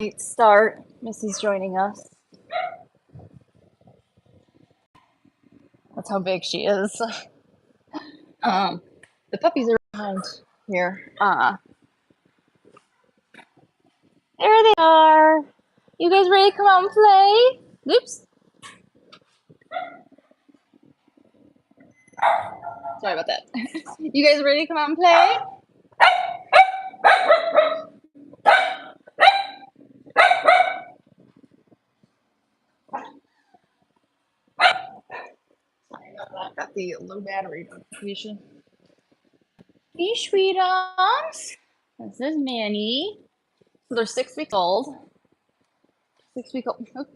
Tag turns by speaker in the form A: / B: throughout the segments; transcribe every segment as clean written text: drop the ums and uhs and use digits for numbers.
A: Late start. Missy's joining us. That's how big she is. The puppies are behind here. There they are. You guys ready to come out and play? Oops. Sorry about that. You guys ready to come out and play? Got the low battery notification. Hey, sweetums. This is Minnie. So they're 6 weeks old. 6 weeks old. Oh,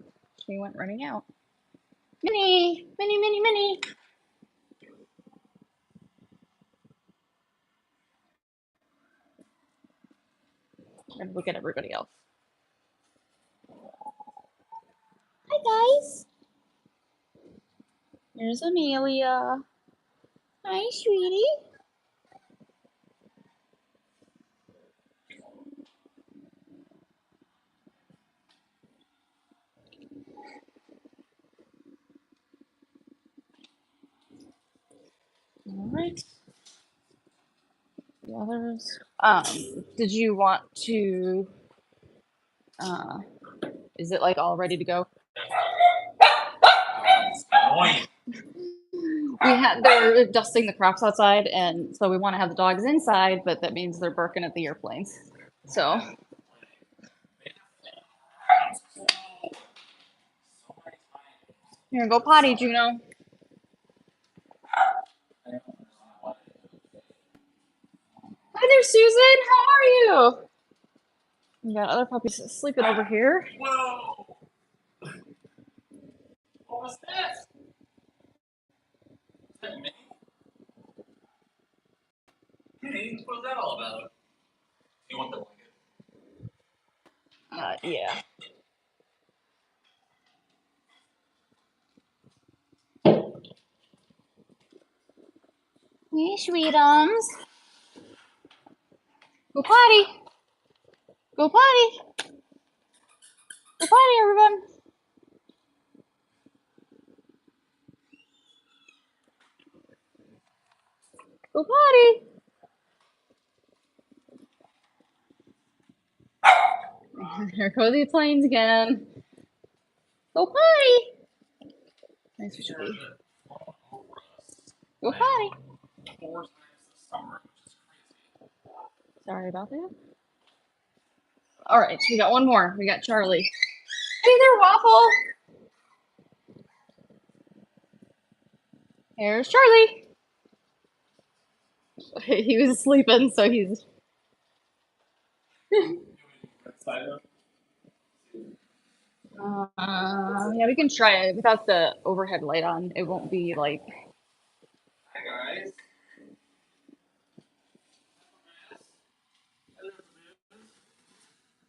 A: she went running out. Minnie, Minnie, Minnie, Minnie. And look at everybody else. Hi, guys. There's Amelia. Hi, sweetie. All right. The others. Did you want to? Is it like all ready to go? They're dusting the crops outside, and so we want to have the dogs inside, but that means they're barking at the airplanes. So. Here, go potty, Juno. Hi there, Susan. How are you? We got other puppies sleeping over here.
B: Whoa! What was that? Is that Minnie? Minnie, what was that all about? Do you want the blanket?
A: Yeah. Hey, sweetums. Go potty. Go potty. Go potty, everyone. Go potty. Here go the planes again. Go potty. Nice for you. Go potty.
B: 4 times this summer, which is crazy.
A: Sorry about that. All right, we got one more. We got Charlie. Hey there, Waffle. Here's Charlie. He was sleeping, so he's. Yeah, we can try it without the overhead light on. It won't be like.
B: Hi, guys.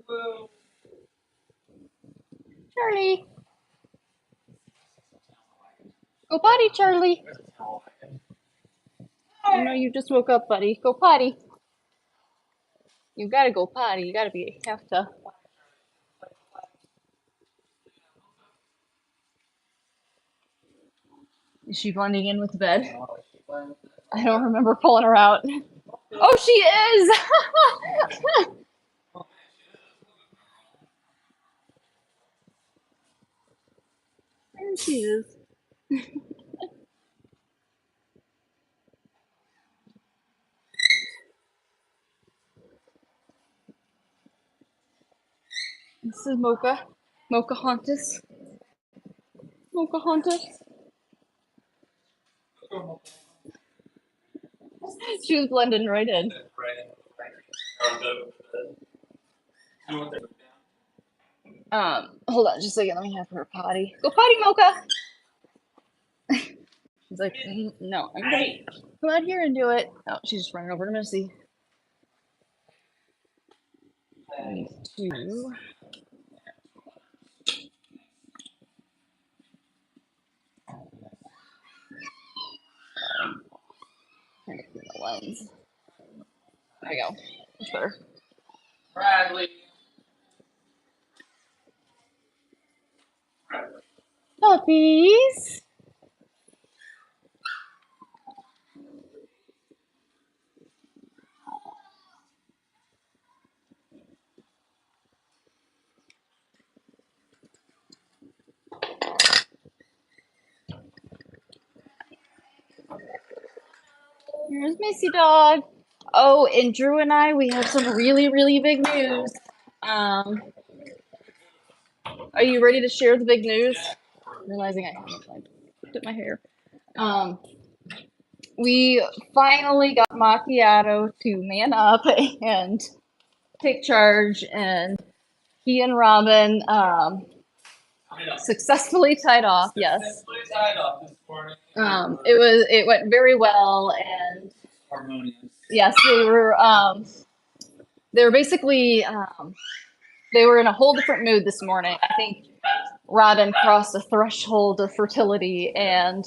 B: Hello.
A: Charlie. Go potty, Charlie. You know you just woke up, buddy. Go potty. You gotta go potty. You have to. Is she blending in with the bed? I don't remember pulling her out. Oh, she is! There she is. This is Mocha. Mocha Hauntus. Mocha Hauntus. She was blending right in. Hold on just a second. Let me have her potty. Go potty, Mocha! She's like, no, I'm gonna come out here and do it. Oh, she's just running over to Missy. 2. Trying to clean the lens. There you go. Much better.
B: Bradley.
A: puppies. Here's Missy Dog. Oh, and Drew and I, we have some really, really big news. Are you ready to share the big news? Realizing I haven't like did my hair. We finally got Macchiato to man up and take charge, and he and Robin successfully tied off. Yes.
B: Successfully tied off this morning.
A: It went very well, and
B: Harmonious.
A: yes, they were basically they were in a whole different mood this morning. I think Robin crossed a threshold of fertility, and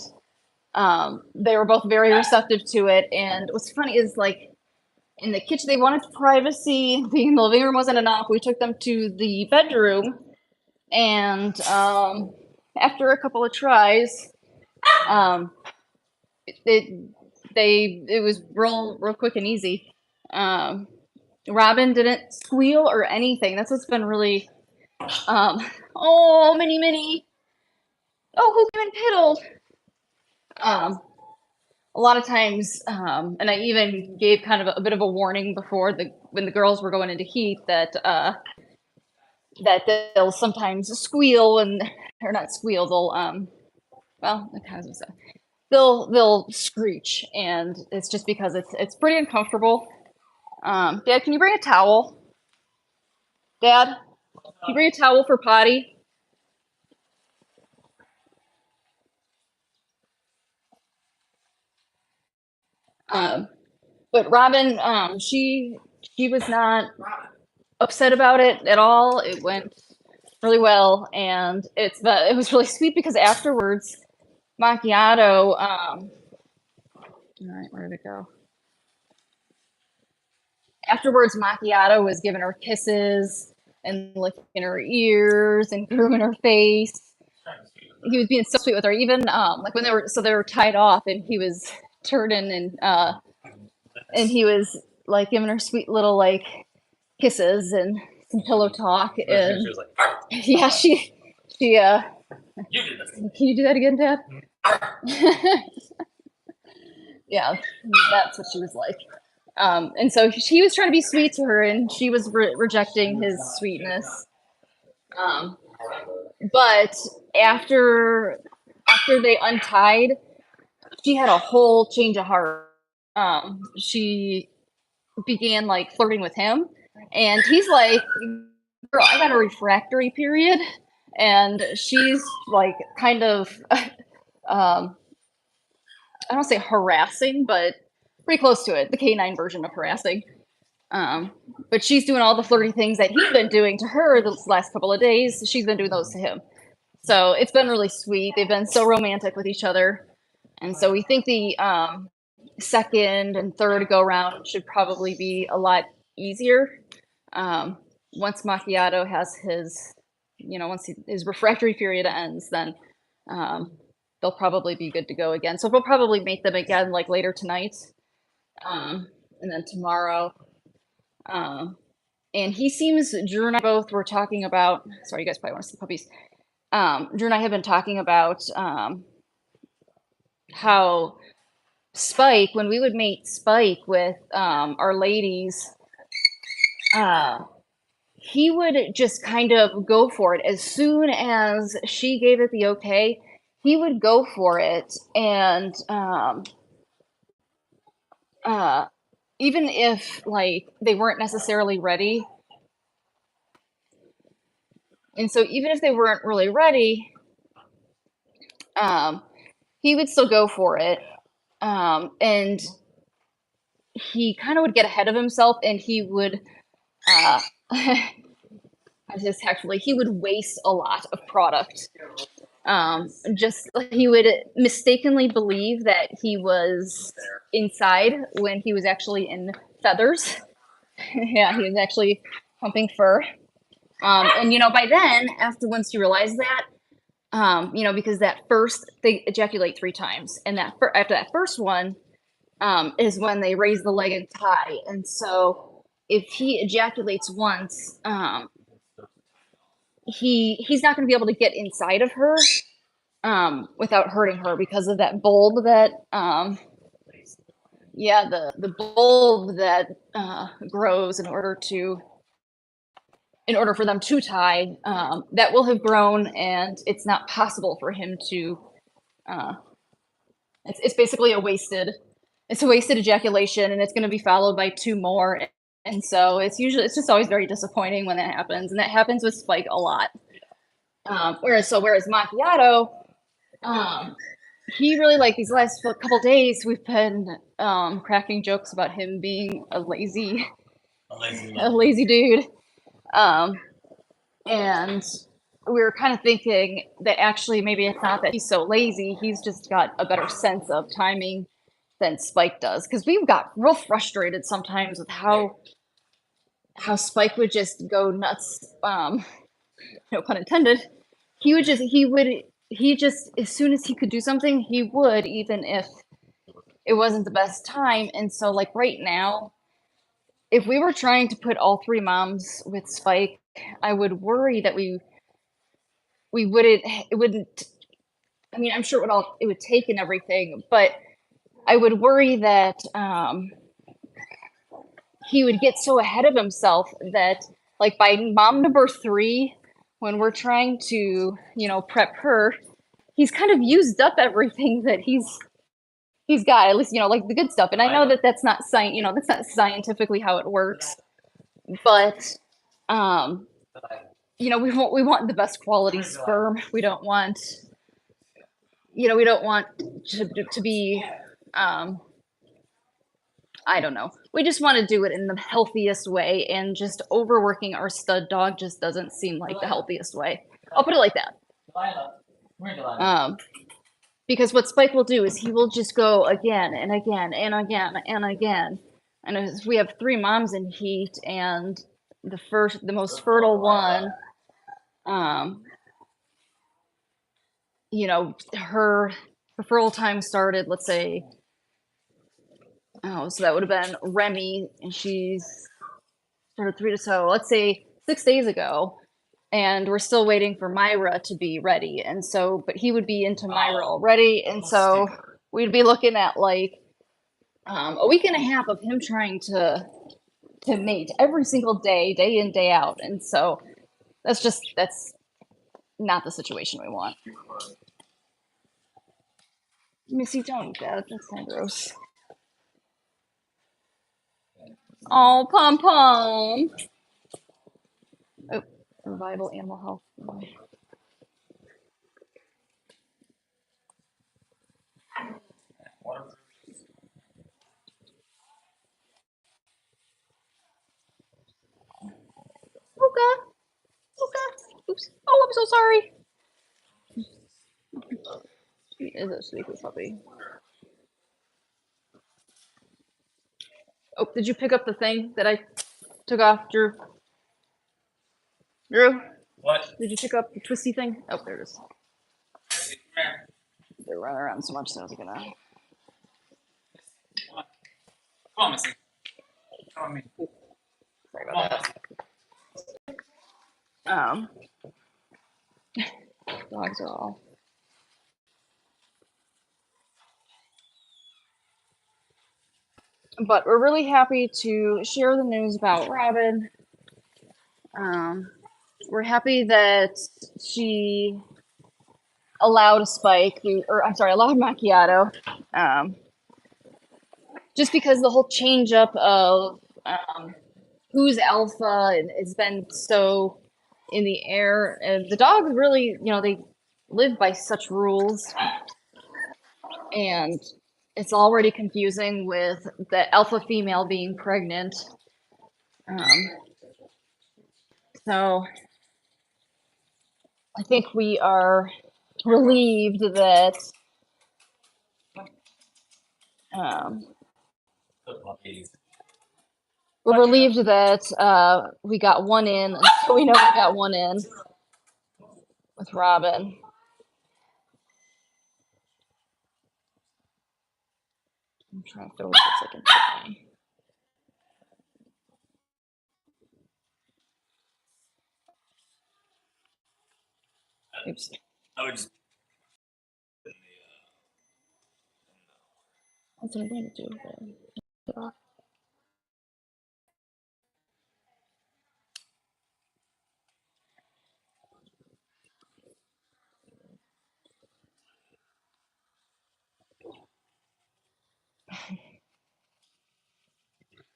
A: they were both very receptive to it. And what's funny is, like, in the kitchen, they wanted privacy. Being in the living room wasn't enough. We took them to the bedroom, and after a couple of tries, it was real quick and easy. Robin didn't squeal or anything. That's what's been really. Oh, Minnie. Oh, who came and piddled? A lot of times, and I even gave kind of a bit of a warning before when the girls were going into heat that they'll sometimes squeal or not squeal. They'll well, it kind of so they'll screech, and it's just because it's pretty uncomfortable. Dad, can you bring a towel? Dad, can you bring a towel for potty? But Robin, she was not upset about it at all. It went really well, and it was really sweet because afterwards, Macchiato. All right, where did it go? Afterwards, Macchiato was giving her kisses and licking her ears and grooming her face. He was being so sweet with her. Even like when they were tied off, and he was turning and he was like giving her sweet little like kisses and some pillow talk. And
B: She was like,
A: yeah, she
B: you did this.
A: Can you do that again, Dad? Yeah, that's what she was like. And so he was trying to be sweet to her, and she was rejecting his sweetness. But after they untied, she had a whole change of heart. She began like flirting with him, and he's like, "Girl, I got a refractory period," and she's like kind of, I don't say harassing, but pretty close to it, the canine version of harassing. But she's doing all the flirty things that he's been doing to her the last couple of days. She's been doing those to him. So it's been really sweet. They've been so romantic with each other. And so we think the second and third go round should probably be a lot easier. Once Macchiato has his, once his refractory period ends, then they'll probably be good to go again. So we'll probably make them again like later tonight, and then tomorrow. And he seems, Drew and I both were talking about, sorry, you guys probably want to see puppies. Drew and I have been talking about how Spike, when we would mate Spike with our ladies, he would just kind of go for it. As soon as she gave it the okay, he would go for it. And even if like they weren't necessarily ready. And so even if they weren't really ready, he would still go for it. And he kind of would get ahead of himself, and he would, just actually, he would waste a lot of product. Just he would mistakenly believe that he was inside when he was actually in feathers. Yeah, he was actually pumping fur. And by then, once you realize that, because that first, they ejaculate 3 times. And after that first one, is when they raise the leg and tie. And so if he ejaculates once, he's not going to be able to get inside of her without hurting her because of that bulb that the bulb that grows in order for them to tie, that will have grown, and it's not possible for him to it's basically a wasted ejaculation, and it's going to be followed by 2 more. And so it's just always very disappointing when that happens, and that happens with Spike a lot. Whereas Macchiato, he really, like, these last couple days, we've been cracking jokes about him being a lazy dude. And we were kind of thinking that actually maybe it's not that he's so lazy, he's just got a better sense of timing than Spike does. Because we've got real frustrated sometimes with how Spike would just go nuts, no pun intended. He just, as soon as he could do something, he would, even if it wasn't the best time. And so, like, right now, if we were trying to put all 3 moms with Spike, I would worry that we wouldn't, I mean, I'm sure it would take and everything, but I would worry that he would get so ahead of himself that, like, by mom number 3, when we're trying to, prep her, he's kind of used up everything that he's got, at least, like the good stuff. And I know that that's not that's not scientifically how it works, but we want the best quality sperm. We don't want to be I don't know. We just want to do it in the healthiest way, and just overworking our stud dog just doesn't seem like the healthiest way. I'll put it like that. Because what Spike will do is he will just go again and again and again and again. And as we have 3 moms in heat, and the most fertile one, her fertile time started, let's say, so that would have been Remy, and she's started 3 to, so let's say 6 days ago, and we're still waiting for Myra to be ready. And so, but he would be into Myra already, and so we'd be looking at like a week and a half of him trying to mate every single day in, day out. And so that's not the situation we want. Missy, don't eat that. That's kind of gross. Oh, Pom Pom. Oh, revival animal health. Mocha. Oops. Oh, I'm so sorry. She is a sleepy puppy. Oh, did you pick up the thing that I took off, Drew? Drew?
B: What?
A: Did you pick up the twisty thing? Oh, there it is. They're running around so much, so I was gonna.
B: Come on, Missy. Come on, me.
A: Sorry about that. Dogs are all. But we're really happy to share the news about Robin. We're happy that she allowed allowed Macchiato. Just because the whole change up of who's alpha has been so in the air. And the dogs really, they live by such rules. And it's already confusing with the alpha female being pregnant. So I think we are relieved that we're relieved that we got one in. So we know we got one in with Robin. I'm trying to fiddle with this like in Oops.
B: I would just.
A: That's what I'm going to do.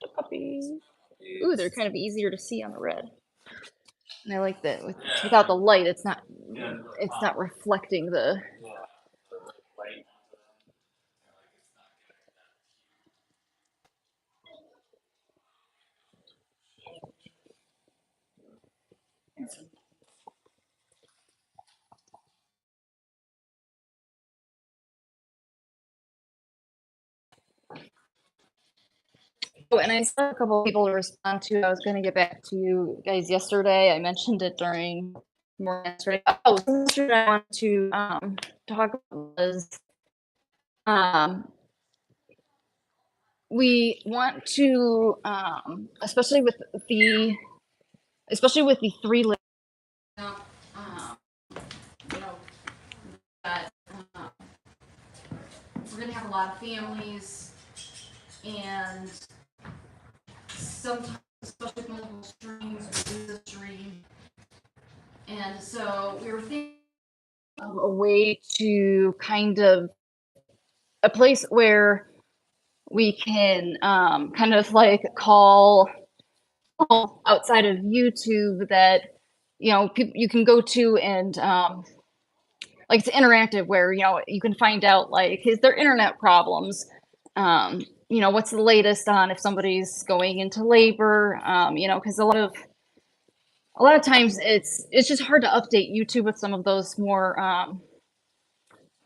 A: The puppies. Ooh, they're kind of easier to see on the red. And I like that without the light, it's not reflecting the. Oh, and I saw a couple of people to respond to. I was going to get back to you guys yesterday. I mentioned it during morning yesterday. Oh, yesterday I wanted to talk about was we want to especially with the three you know that we're going to have a lot of families, and sometimes, especially with multiple streams, we lose a stream. And so we were thinking of a way to kind of a place where we can kind of like call outside of YouTube that people you can go to, and like it's interactive where you can find out like is there internet problems, what's the latest on if somebody's going into labor, because a lot of times it's just hard to update YouTube with some of those more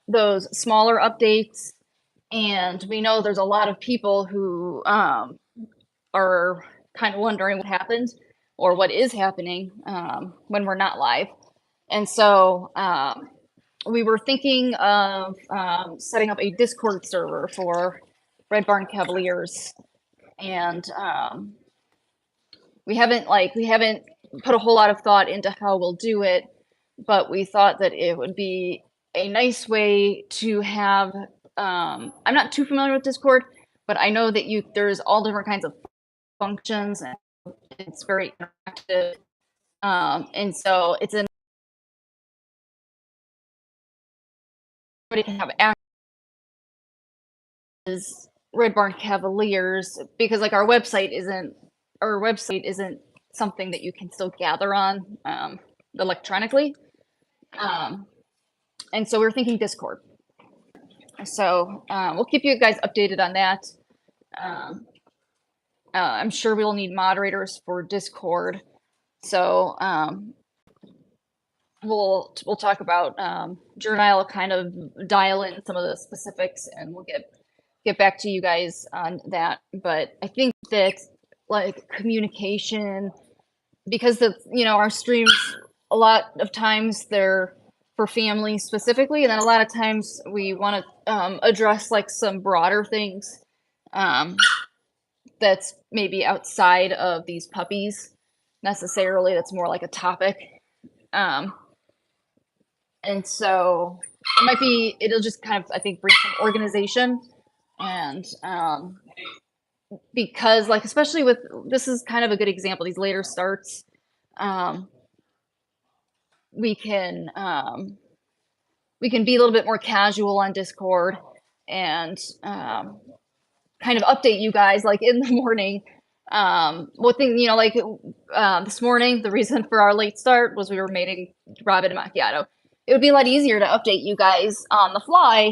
A: those smaller updates, and we know there's a lot of people who are kind of wondering what happened or what is happening when we're not live. And so we were thinking of setting up a Discord server for Red Barn Cavaliers, and we haven't put a whole lot of thought into how we'll do it, but we thought that it would be a nice way to have. I'm not too familiar with Discord, but I know that there's all different kinds of functions, and it's very interactive. And so it's everybody can have access to Red Barn Cavaliers, because like our website isn't something that you can still gather on electronically. And so we're thinking Discord. So we'll keep you guys updated on that. I'm sure we'll need moderators for Discord. So we'll talk about Journal will kind of dial in some of the specifics, and we'll get back to you guys on that. But I think that like communication, because our streams a lot of times they're for families specifically, and then a lot of times we want to address like some broader things that's maybe outside of these puppies necessarily. That's more like a topic. And so it'll just kind of, I think, bring some organization, and because like, especially with, this is kind of a good example, these later starts, we can be a little bit more casual on Discord, and kind of update you guys like in the morning. What thing, like this morning, the reason for our late start was we were making Robin and macchiato. It would be a lot easier to update you guys on the fly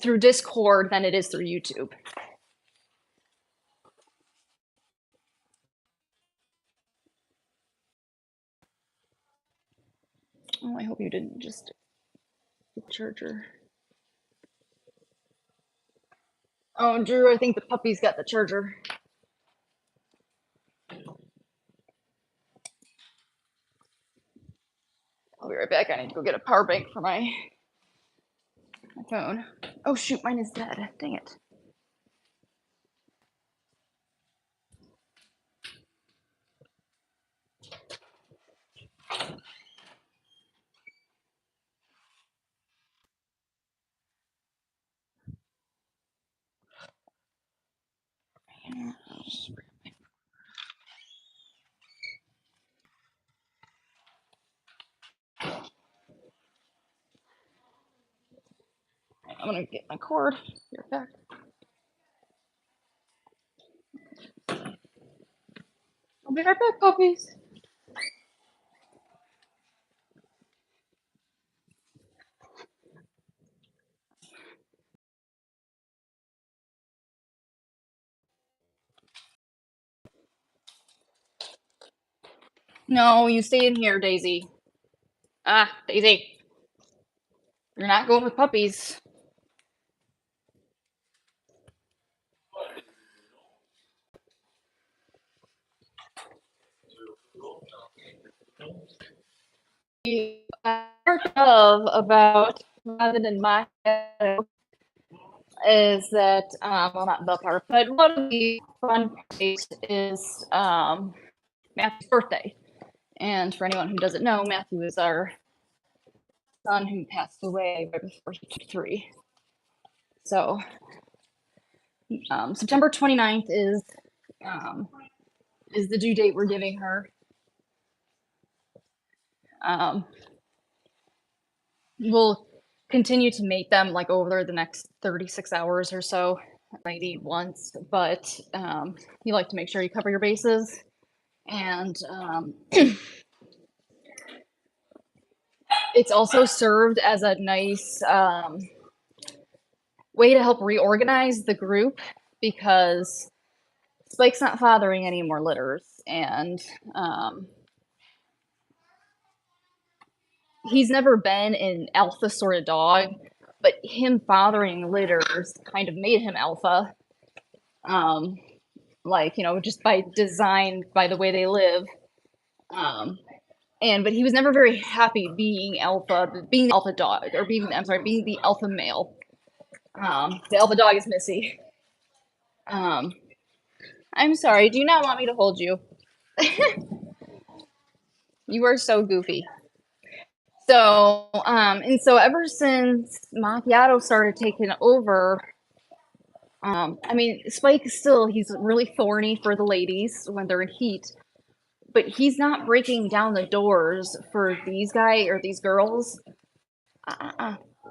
A: through Discord than it is through YouTube. Oh, I hope you didn't just get the charger. Oh, Drew, I think the puppy's got the charger. I'll be right back. I need to go get a power bank for my phone. Oh shoot, mine is dead. Dang it. I'm gonna get my cord. Be right back. I'll be right back, puppies. No, you stay in here, Daisy. Ah, Daisy. You're not going with puppies. Of about rather than my is that well, not the part, but one of the fun parts is Matthew's birthday. And for anyone who doesn't know, Matthew is our son who passed away right before he turned 3. So September 29th is the due date we're giving her. We'll continue to mate them like over the next 36 hours or so. Might eat once, but you like to make sure you cover your bases. And it's also served as a nice way to help reorganize the group because Spike's not fathering any more litters, and he's never been an alpha sort of dog, but him fathering litters kind of made him alpha. Like, you know, just by design, by the way they live. But he was never very happy being being the alpha dog, or being the alpha male. The alpha dog is Missy. I'm sorry, do you not want me to hold you? You are so goofy. So, and so ever since Macchiato started taking over, I mean, Spike still, he's really thorny for the ladies when they're in heat, but he's not breaking down the doors for these girls,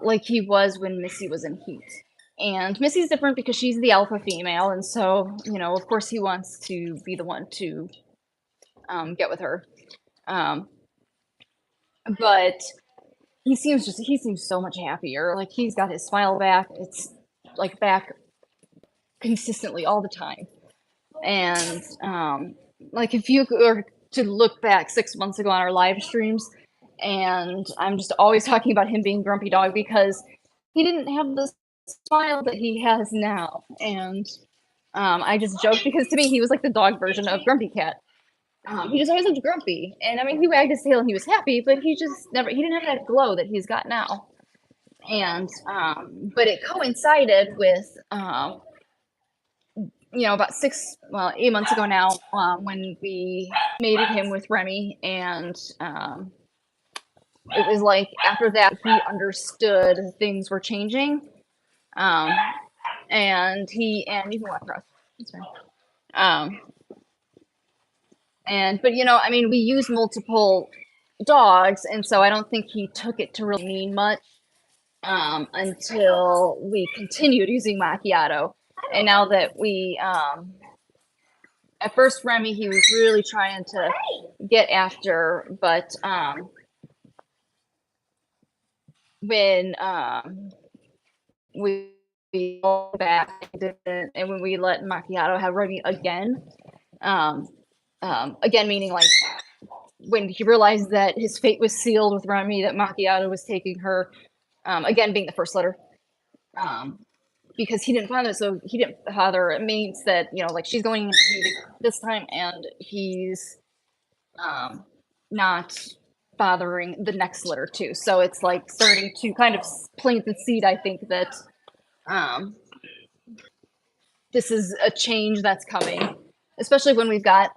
A: like he was when Missy was in heat. And Missy's different because she's the alpha female, and so, you know, of course he wants to be the one to get with her. But he seems so much happier. Like he's got his smile back. It's like back consistently all the time. And like if you were to look back 6 months ago on our live streams, and I'm just always talking about him being grumpy dog because he didn't have the smile that he has now. And I just joke because to me he was like the dog version of Grumpy Cat. He just always looked grumpy, and I mean he wagged his tail and he was happy, but he didn't have that glow that he's got now. And but it coincided with you know, about 8 months ago now, when we mated him with Remy, and it was like after that he understood things were changing, and you can walk across. That's fine. But you know, I mean, we use multiple dogs, and so I don't think he took it to really mean much until we continued using Macchiato. And now that we, at first Remy, he was really trying to get after, but when we go back and when we let Macchiato have Remy again, again meaning like when he realized that his fate was sealed with Remy, that Macchiato was taking her, again being the first litter, because he didn't father, so he didn't father. It means that, you know, like she's going this time, and he's not fathering the next litter too. So it's like starting to kind of plant the seed, I think, that this is a change that's coming, especially when we've got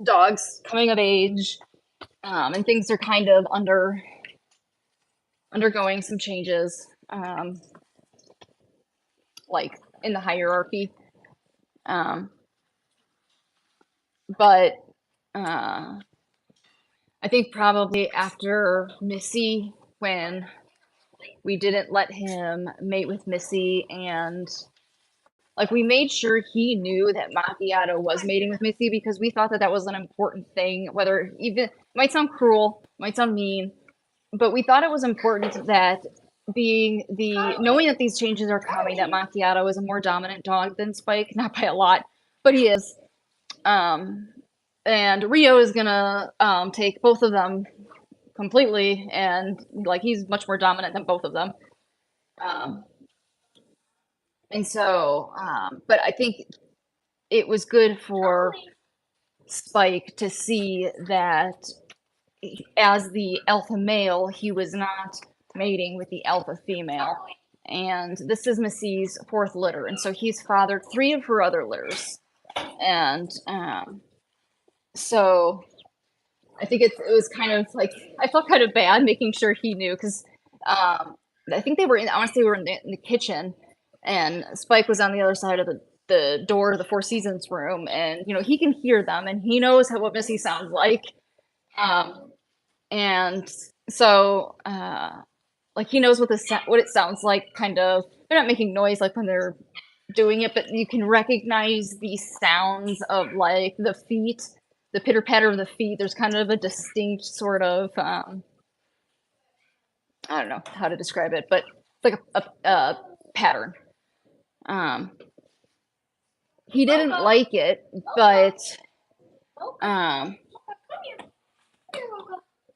A: dogs coming of age, and things are kind of undergoing some changes, like in the hierarchy. But I think probably after Missy, when we didn't let him mate with Missy, and like we made sure he knew that Macchiato was mating with Missy because we thought that that was an important thing. Whether even it might sound cruel, might sound mean, but we thought it was important that knowing that these changes are coming, that Macchiato is a more dominant dog than Spike, not by a lot, but he is. And Rio is gonna take both of them completely, and like he's much more dominant than both of them. And so, but I think it was good for Spike to see that as the alpha male, he was not mating with the alpha female. And this is Missy's fourth litter, and so he's fathered 3 of her other litters. And so I think it was kind of like, I felt kind of bad making sure he knew, because I think they were I want to say we were in the kitchen, and Spike was on the other side of the door to the Four Seasons room, and he can hear them, and he knows what Missy sounds like. And so like he knows what it sounds like. Kind of, they're not making noise like when they're doing it, but you can recognize the sounds of like the feet, the pitter patter of the feet. There's kind of a distinct sort of I don't know how to describe it, but it's like a pattern. He didn't like it, but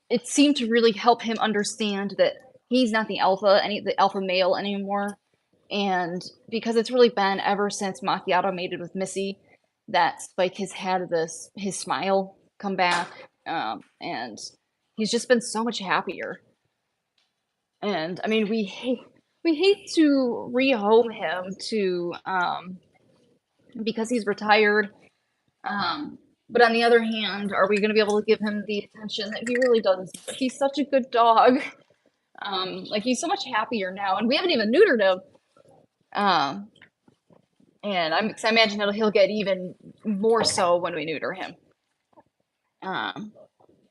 A: it seemed to really help him understand that he's not the alpha male anymore. And because it's really been ever since Macchiato mated with Missy that Spike has had his smile come back, and he's just been so much happier. And I mean, we hate to rehome him to because he's retired. But on the other hand, are we going to be able to give him the attention that he really does? He's such a good dog. Like he's so much happier now, and we haven't even neutered him. And I imagine he'll get even more so when we neuter him.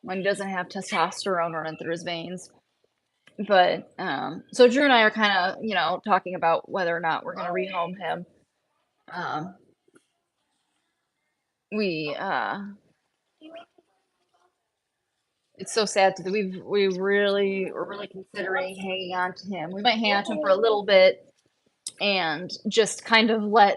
A: When he doesn't have testosterone running through his veins. But so Drew and I are kind of talking about whether or not we're going to rehome him. It's so sad that we're really considering hanging on to him. We might hang on to him for a little bit and just kind of let